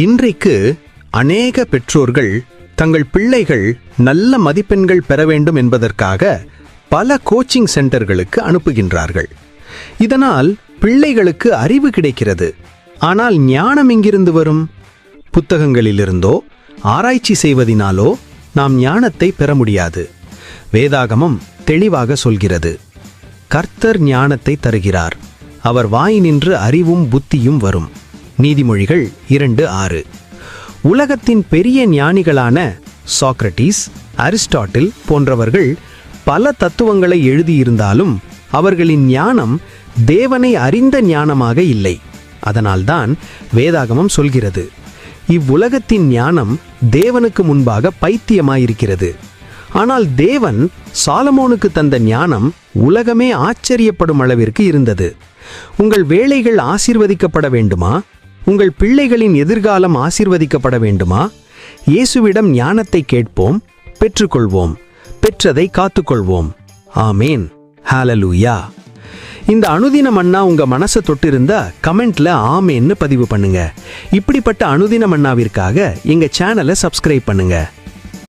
இன்றைக்கு அநேக பெற்றோர்கள் தங்கள் பிள்ளைகள் நல்ல மதிப்பெண்கள் பெற வேண்டும் என்பதற்காக பல கோச்சிங் சென்டர்களுக்கு அனுப்புகின்றார்கள். இதனால் பிள்ளைகளுக்கு அறிவு கிடைக்கிறது. ஆனால் ஞானம் எங்கிருந்து வரும்? புத்தகங்களிலிருந்தோ ஆராய்ச்சி செய்வதினாலோ நாம் ஞானத்தை பெற முடியாது. வேதாகமம் தெளிவாக சொல்கிறது, கர்த்தர் ஞானத்தை தருகிறார், அவர் வாயினின்று அறிவும் புத்தியும் வரும். நீதிமொழிகள் 2:6. உலகத்தின் பெரிய ஞானிகளான சாக்ரட்டிஸ், அரிஸ்டாட்டில் போன்றவர்கள் பல தத்துவங்களை எழுதியிருந்தாலும் அவர்களின் ஞானம் தேவனை அறிந்த ஞானமாக இல்லை. அதனால்தான் வேதாகமம் சொல்கிறது, இவ்வுலகத்தின் ஞானம் தேவனுக்கு முன்பாக பைத்தியமாயிருக்கிறது. ஆனால் தேவன் சாலமோனுக்கு தந்த ஞானம் உலகமே ஆச்சரியப்படும் அளவிற்கு இருந்தது. உங்கள் வேலைகள் ஆசீர்வதிக்கப்பட வேண்டுமா? உங்கள் பிள்ளைகளின் எதிர்காலம் ஆசீர்வதிக்கப்பட வேண்டுமா? இயேசுவிடம் ஞானத்தை கேட்போம், பெற்றுக்கொள்வோம், பெற்றதை காத்துக்கொள்வோம். ஆமேன். ஹalleluya. இந்த அனுதின மன்னா உங்க மனசை தொட்டிருந்தா கமெண்ட்ல ஆமேன்னு பதிவு பண்ணுங்க. இப்படிப்பட்ட அனுதின மன்னாவிற்காக எங்க சேனலை சப்ஸ்கிரைப் பண்ணுங்க.